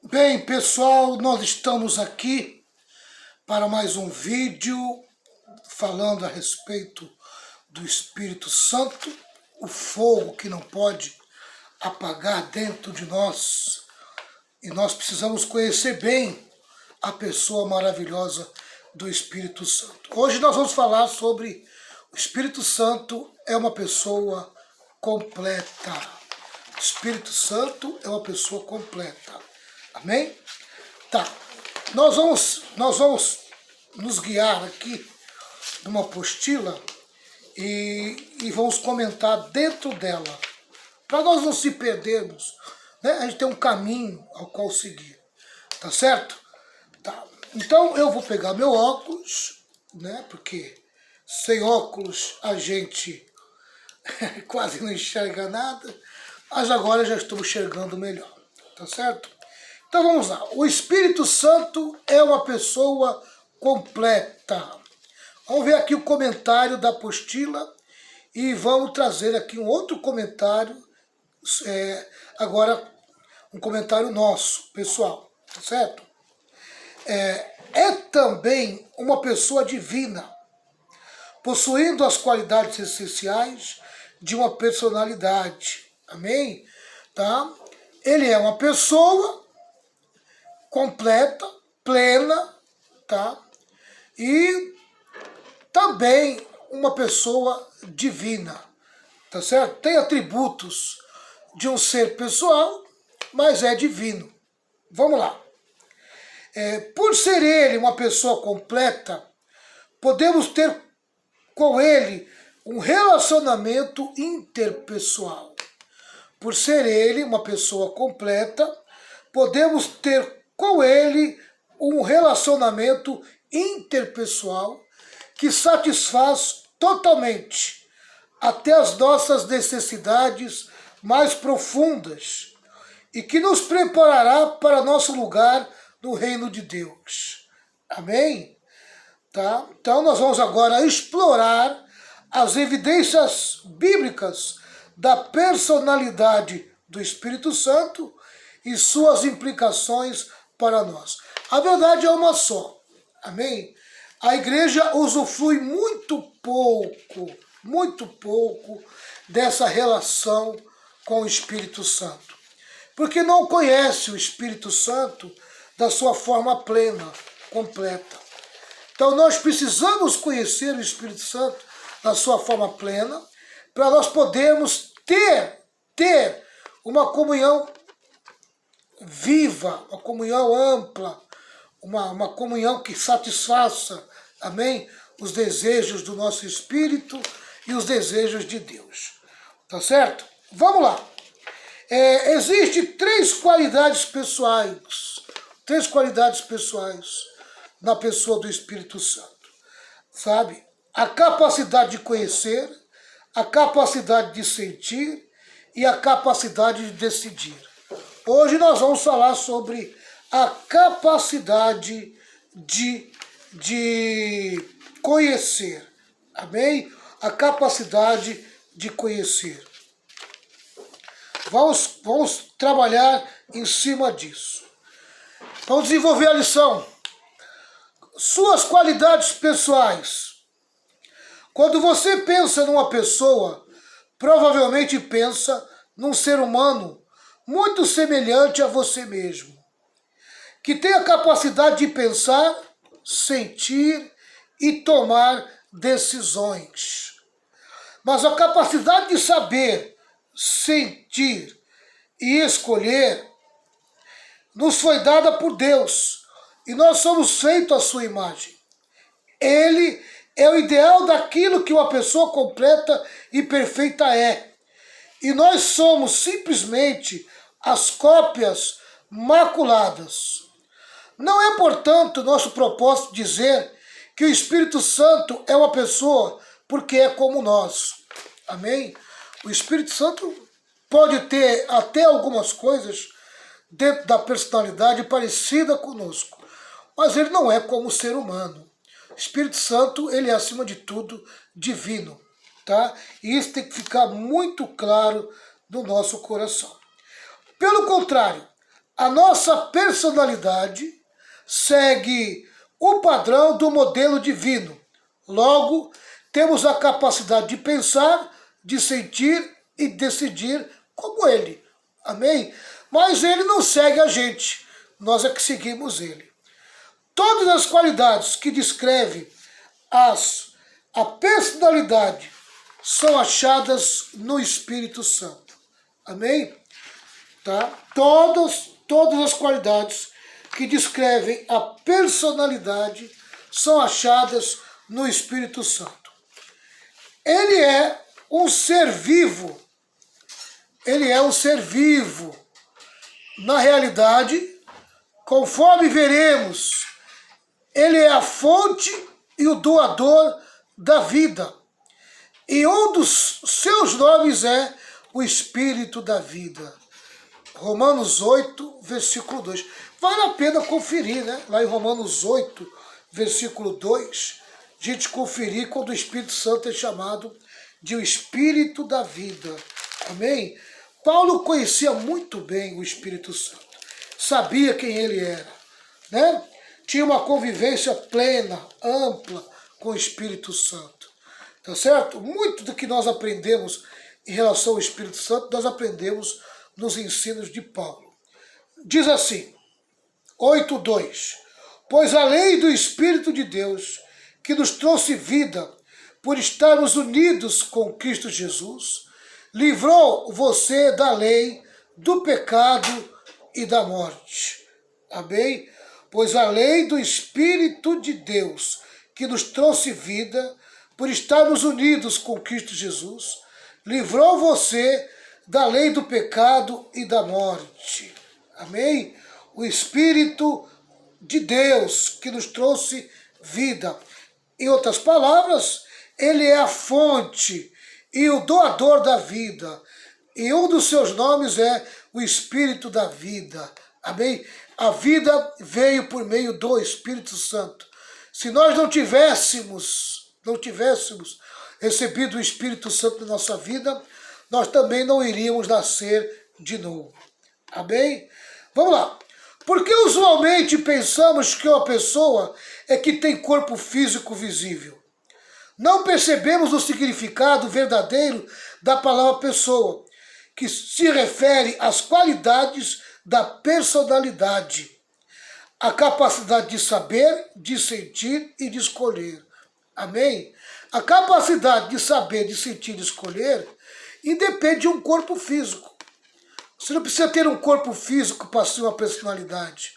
Bem, pessoal, nós estamos aqui para mais um vídeo falando a respeito do Espírito Santo, o fogo que não pode apagar dentro de nós. E nós precisamos conhecer bem a pessoa maravilhosa do Espírito Santo. Hoje nós vamos falar sobre o Espírito Santo é uma pessoa completa. O Espírito Santo é uma pessoa completa. Amém? Tá. Nós vamos nos guiar aqui numa apostila e vamos comentar dentro dela. Para nós não se perdermos, né? A gente tem um caminho ao qual seguir. Tá certo? Tá. Então eu vou pegar meu óculos, né? Porque sem óculos a gente quase não enxerga nada, mas agora já estou enxergando melhor. Tá certo? Então vamos lá. O Espírito Santo é uma pessoa completa. Vamos ver aqui o comentário da apostila e vamos trazer aqui um outro comentário, agora um comentário nosso, pessoal, tá certo? É também uma pessoa divina, possuindo as qualidades essenciais de uma personalidade. Amém? Tá? Ele é uma pessoa completa, plena, tá? E também uma pessoa divina, tá certo? Tem atributos de um ser pessoal, mas é divino. Vamos lá. Por ser ele uma pessoa completa, podemos ter com ele um relacionamento interpessoal. Por ser ele uma pessoa completa, podemos ter com ele um relacionamento interpessoal que satisfaz totalmente até as nossas necessidades mais profundas e que nos preparará para nosso lugar no reino de Deus. Amém? Tá? Então nós vamos agora explorar as evidências bíblicas da personalidade do Espírito Santo e suas implicações para nós. A verdade é uma só. Amém? A igreja usufrui muito pouco dessa relação com o Espírito Santo. Porque não conhece o Espírito Santo da sua forma plena, completa. Então nós precisamos conhecer o Espírito Santo da sua forma plena para nós podermos ter uma comunhão viva, uma comunhão ampla, uma comunhão que satisfaça, amém, os desejos do nosso espírito e os desejos de Deus. Tá certo? Vamos lá. Existem três qualidades pessoais na pessoa do Espírito Santo. Sabe? A capacidade de conhecer, a capacidade de sentir e a capacidade de decidir. Hoje nós vamos falar sobre a capacidade de conhecer. Amém? A capacidade de conhecer. Vamos trabalhar em cima disso. Vamos desenvolver a lição. Suas qualidades pessoais. Quando você pensa numa pessoa, provavelmente pensa num ser humano muito semelhante a você mesmo, que tem a capacidade de pensar, sentir e tomar decisões. Mas a capacidade de saber, sentir e escolher nos foi dada por Deus, e nós somos feitos à sua imagem. Ele é o ideal daquilo que uma pessoa completa e perfeita é. E nós somos simplesmente as cópias maculadas. Não é, portanto, nosso propósito dizer que o Espírito Santo é uma pessoa porque é como nós. Amém? O Espírito Santo pode ter até algumas coisas dentro da personalidade parecida conosco, mas ele não é como o ser humano. O Espírito Santo, ele é, acima de tudo, divino. Tá? E isso tem que ficar muito claro no nosso coração. Pelo contrário, A nossa personalidade segue o padrão do modelo divino. Logo, temos a capacidade de pensar, de sentir e decidir como ele. Amém? Mas ele não segue a gente, nós é que seguimos ele. Todas as qualidades que descrevem a personalidade são achadas no Espírito Santo. Amém? Tá? Todas as qualidades que descrevem a personalidade são achadas no Espírito Santo. Ele é um ser vivo. Ele é um ser vivo. Na realidade, conforme veremos, ele é a fonte e o doador da vida. E um dos seus nomes é o Espírito da vida. Romanos 8, versículo 2. Vale a pena conferir, né? Lá em Romanos 8, versículo 2, a gente conferir quando o Espírito Santo é chamado de o Espírito da vida. Amém? Paulo conhecia muito bem o Espírito Santo. Sabia quem ele era, né? Tinha uma convivência plena, ampla com o Espírito Santo. Tá certo? Muito do que nós aprendemos em relação ao Espírito Santo, nós aprendemos nos ensinos de Paulo. Diz assim, 8:2, pois a lei do Espírito de Deus, que nos trouxe vida, por estarmos unidos com Cristo Jesus, livrou você da lei, do pecado e da morte. Amém? Pois a lei do Espírito de Deus, que nos trouxe vida, por estarmos unidos com Cristo Jesus, livrou você da lei do pecado e da morte. Amém? O Espírito de Deus que nos trouxe vida. Em outras palavras, ele é a fonte e o doador da vida. E um dos seus nomes é o Espírito da vida. Amém? A vida veio por meio do Espírito Santo. Se nós não tivéssemos recebido o Espírito Santo na nossa vida, nós também não iríamos nascer de novo. Amém? Vamos lá. Porque usualmente pensamos que uma pessoa é que tem corpo físico visível. Não percebemos o significado verdadeiro da palavra pessoa, que se refere às qualidades da personalidade, a capacidade de saber, de sentir e de escolher. Amém? A capacidade de saber, de sentir e de escolher independe de um corpo físico. Você não precisa ter um corpo físico para ser uma personalidade.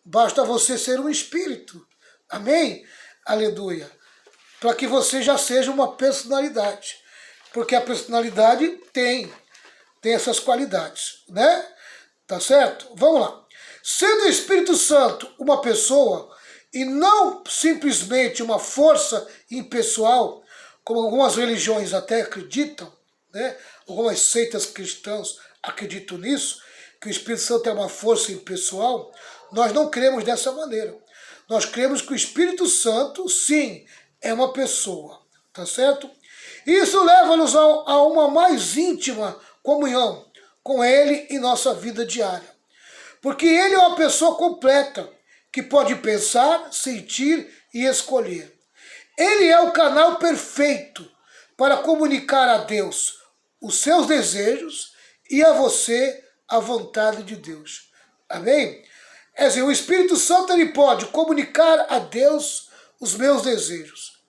Basta você ser um espírito. Amém? Aleluia. Para que você já seja uma personalidade. Porque a personalidade tem essas qualidades, né? Tá certo? Vamos lá. Sendo o Espírito Santo uma pessoa e não simplesmente uma força impessoal, como algumas religiões até acreditam, né? Algumas seitas cristãs acreditam nisso, que o Espírito Santo é uma força impessoal. Nós não cremos dessa maneira. Nós cremos que o Espírito Santo, sim, é uma pessoa, tá certo? Isso leva-nos a uma mais íntima comunhão com ele em nossa vida diária. Porque ele é uma pessoa completa, que pode pensar, sentir e escolher. Ele é o canal perfeito para comunicar a Deus os seus desejos e a você a vontade de Deus. Amém? É dizer, o Espírito Santo ele pode comunicar a Deus os meus desejos.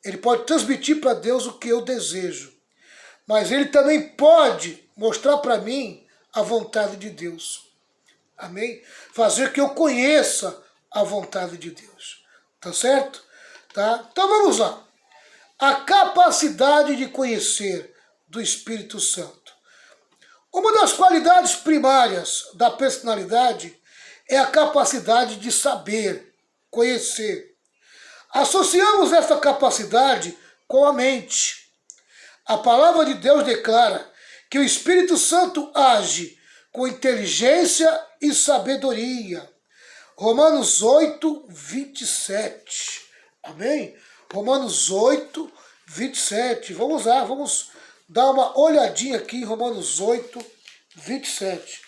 Ele pode transmitir para Deus o que eu desejo. Mas ele também pode mostrar para mim a vontade de Deus. Amém? Fazer que eu conheça a vontade de Deus. Tá certo? Tá? Então vamos lá. A capacidade de conhecer do Espírito Santo. Uma das qualidades primárias da personalidade é a capacidade de saber, conhecer. Associamos essa capacidade com a mente. A palavra de Deus declara que o Espírito Santo age com inteligência e sabedoria. Romanos 8, 27. Amém? Romanos 8, 27. Vamos lá, vamos dar uma olhadinha aqui em Romanos 8, 27.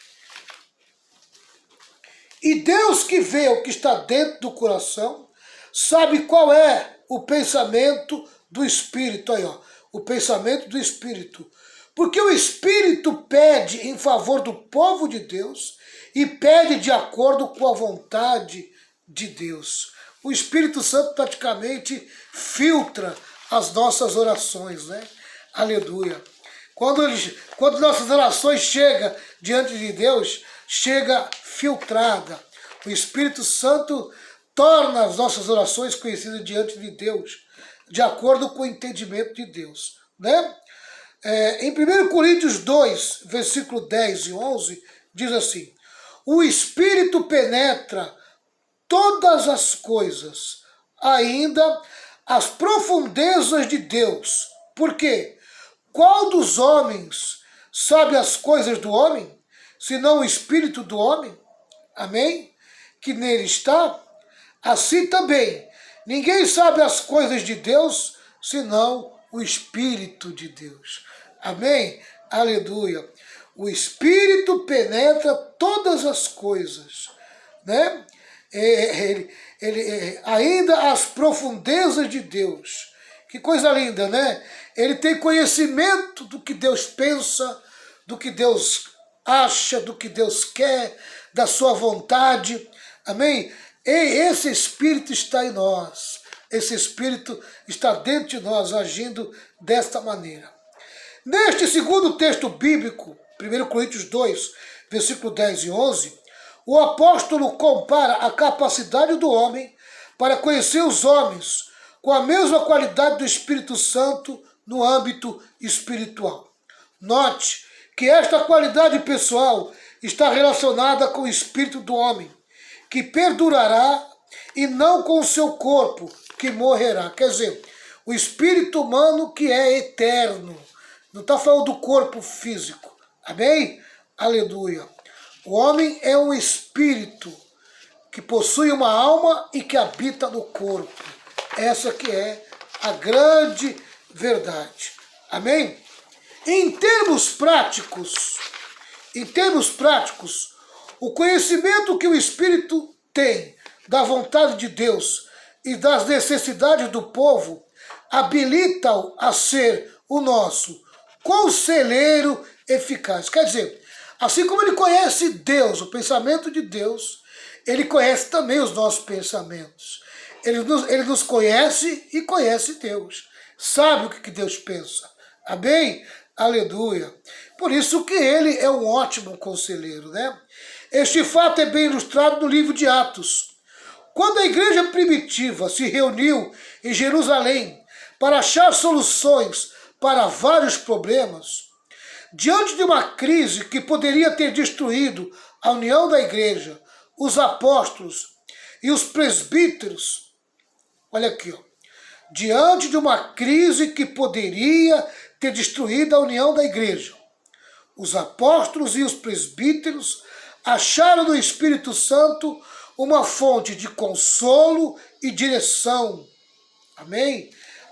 E Deus que vê o que está dentro do coração, sabe qual é o pensamento do Espírito. Aí, ó, o pensamento do Espírito. Porque o Espírito pede em favor do povo de Deus e pede de acordo com a vontade de Deus. O Espírito Santo praticamente filtra as nossas orações, né? Aleluia. Quando nossas orações chegam diante de Deus, chega filtrada. O Espírito Santo torna as nossas orações conhecidas diante de Deus, de acordo com o entendimento de Deus, né? Em 1 Coríntios 2, versículo 10 e 11, diz assim: o Espírito penetra todas as coisas, ainda as profundezas de Deus. Por quê? Qual dos homens sabe as coisas do homem, senão o Espírito do homem? Amém? Que nele está. Assim também, ninguém sabe as coisas de Deus, senão o Espírito de Deus. Amém? Aleluia. O Espírito penetra todas as coisas, né? Ainda as profundezas de Deus. Que coisa linda, né? Ele tem conhecimento do que Deus pensa, do que Deus acha, do que Deus quer, da sua vontade. Amém? E esse Espírito está em nós. Esse Espírito está dentro de nós, agindo desta maneira. Neste segundo texto bíblico, 1 Coríntios 2, versículo 10 e 11, o apóstolo compara a capacidade do homem para conhecer os homens com a mesma qualidade do Espírito Santo no âmbito espiritual. Note que esta qualidade pessoal está relacionada com o espírito do homem, que perdurará, e não com o seu corpo, que morrerá. Quer dizer, o espírito humano que é eterno. Não está falando do corpo físico. Amém? Aleluia. O homem é um espírito que possui uma alma e que habita no corpo. Essa que é a grande verdade. Amém? Em termos práticos, o conhecimento que o Espírito tem da vontade de Deus e das necessidades do povo habilita-o a ser o nosso conselheiro eficaz. Quer dizer, assim como ele conhece Deus, o pensamento de Deus, ele conhece também os nossos pensamentos. Ele nos conhece e conhece Deus. Sabe o que Deus pensa. Amém? Aleluia. Por isso que ele é um ótimo conselheiro, né? Este fato é bem ilustrado no livro de Atos. Quando a igreja primitiva se reuniu em Jerusalém para achar soluções para vários problemas, diante de uma crise que poderia ter destruído a união da igreja, os apóstolos e os presbíteros, olha aqui, ó, diante de uma crise que poderia ter destruído a união da igreja, os apóstolos e os presbíteros acharam no Espírito Santo uma fonte de consolo e direção. Amém?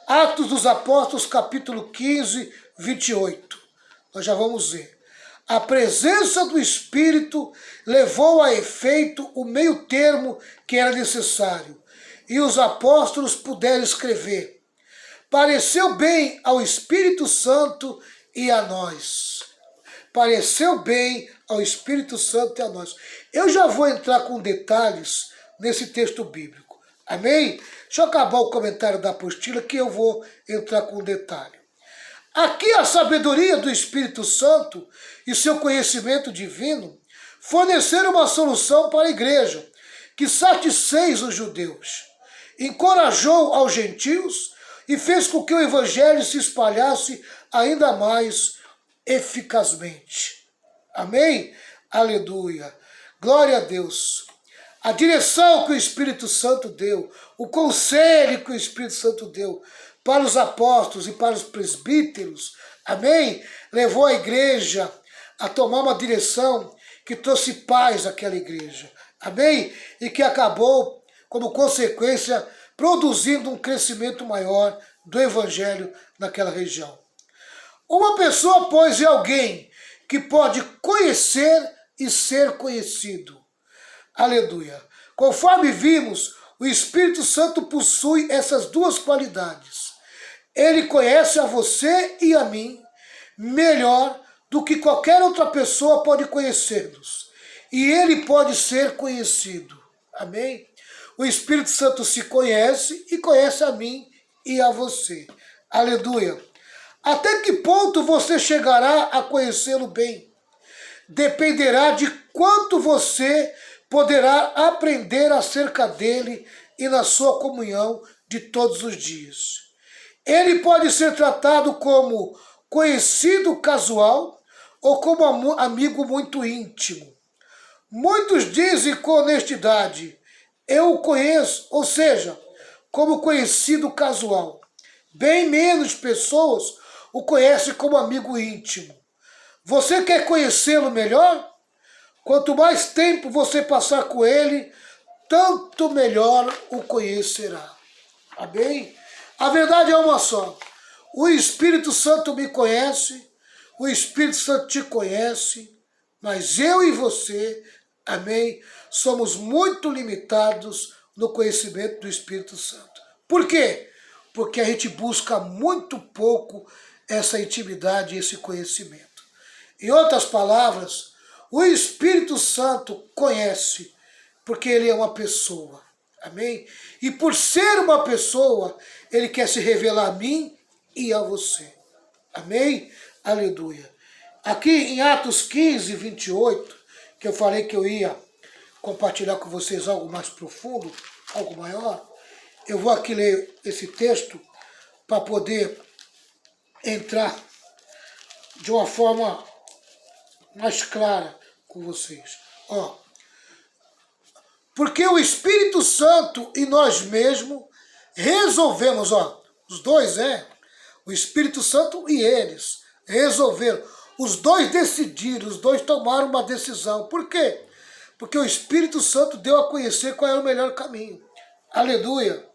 Atos dos Apóstolos, capítulo 15, 28. Nós já vamos ver. A presença do Espírito levou a efeito o meio termo que era necessário, e os apóstolos puderam escrever: pareceu bem ao Espírito Santo e a nós. Pareceu bem ao Espírito Santo e a nós. Eu já vou entrar com detalhes nesse texto bíblico. Amém? Deixa eu acabar o comentário da apostila que eu vou entrar com detalhe. Aqui a sabedoria do Espírito Santo e seu conhecimento divino forneceram uma solução para a igreja que satisfez os judeus, encorajou aos gentios e fez com que o evangelho se espalhasse ainda mais eficazmente. Amém? Aleluia. Glória a Deus. A direção que o Espírito Santo deu, o conselho que o Espírito Santo deu para os apóstolos e para os presbíteros, amém? Levou a igreja a tomar uma direção que trouxe paz àquela igreja, amém? E que acabou, como consequência, produzindo um crescimento maior do evangelho naquela região. Uma pessoa, pois, é alguém que pode conhecer e ser conhecido. Aleluia. Conforme vimos, o Espírito Santo possui essas duas qualidades. Ele conhece a você e a mim melhor do que qualquer outra pessoa pode conhecer-nos. E ele pode ser conhecido. Amém? O Espírito Santo se conhece e conhece a mim e a você. Aleluia. Até que ponto você chegará a conhecê-lo bem? Dependerá de quanto você poderá aprender acerca dele e na sua comunhão de todos os dias. Ele pode ser tratado como conhecido casual ou como amigo muito íntimo. Muitos dizem com honestidade, eu o conheço, ou seja, como conhecido casual. Bem menos pessoas o conhecem como amigo íntimo. Você quer conhecê-lo melhor? Quanto mais tempo você passar com ele, tanto melhor o conhecerá. Amém? A verdade é uma só. O Espírito Santo me conhece, o Espírito Santo te conhece, mas eu e você, amém, somos muito limitados no conhecimento do Espírito Santo. Por quê? Porque a gente busca muito pouco essa intimidade e esse conhecimento. Em outras palavras, o Espírito Santo conhece, porque ele é uma pessoa. Amém? E por ser uma pessoa, ele quer se revelar a mim e a você. Amém? Aleluia. Aqui em Atos 15, 28, que eu falei que eu ia compartilhar com vocês algo mais profundo, algo maior, eu vou aqui ler esse texto para poder entrar de uma forma mais clara com vocês. Ó, porque o Espírito Santo e nós mesmos resolvemos, ó, os dois, o Espírito Santo e eles resolveram, os dois decidiram, os dois tomaram uma decisão. Por quê? Porque o Espírito Santo deu a conhecer qual era o melhor caminho. Aleluia,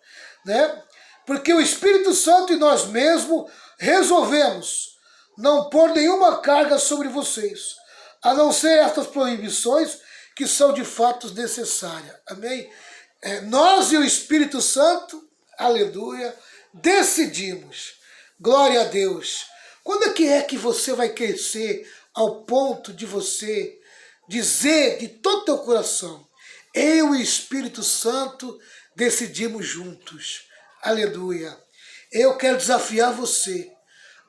né? Porque o Espírito Santo e nós mesmos resolvemos não pôr nenhuma carga sobre vocês, a não ser estas proibições que são de fato necessárias. Amém? Nós e o Espírito Santo, aleluia, decidimos. Glória a Deus. Quando é que você vai crescer ao ponto de você dizer de todo o teu coração, eu e o Espírito Santo decidimos juntos. Aleluia. Eu quero desafiar você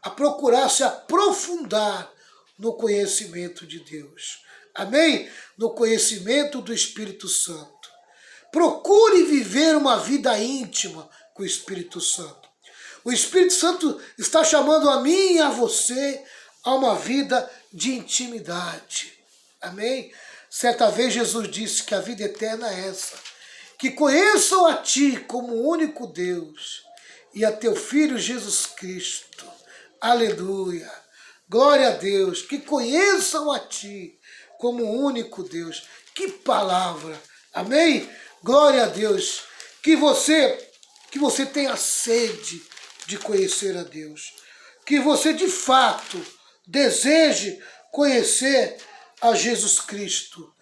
a procurar se aprofundar no conhecimento de Deus. Amém? No conhecimento do Espírito Santo. Procure viver uma vida íntima com o Espírito Santo. O Espírito Santo está chamando a mim e a você a uma vida de intimidade. Amém? Certa vez Jesus disse que a vida eterna é essa, que conheçam a Ti como o único Deus e a Teu Filho Jesus Cristo. Aleluia! Glória a Deus! Que conheçam a Ti como o único Deus. Que palavra! Amém? Glória a Deus! Que você tenha sede de conhecer a Deus. Que você de fato deseje conhecer a Jesus Cristo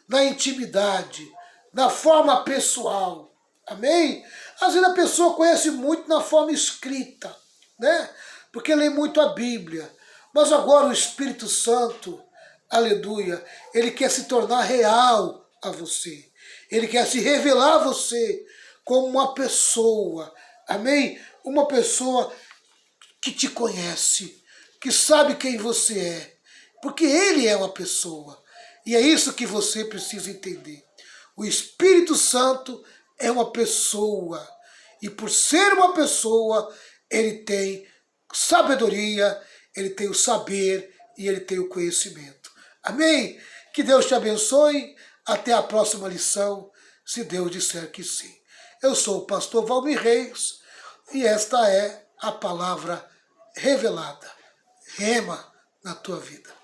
na intimidade, na forma pessoal. Amém? Às vezes a pessoa conhece muito na forma escrita, né? Porque lê muito a Bíblia. Mas agora o Espírito Santo, aleluia, ele quer se tornar real a você. Ele quer se revelar a você como uma pessoa. Amém? Uma pessoa que te conhece, que sabe quem você é. Porque ele é uma pessoa. E é isso que você precisa entender. O Espírito Santo é uma pessoa. E por ser uma pessoa, ele tem sabedoria, ele tem o saber e ele tem o conhecimento. Amém? Que Deus te abençoe. Até a próxima lição, se Deus disser que sim. Eu sou o pastor Valmir Reis e esta é a palavra revelada. Rema na tua vida.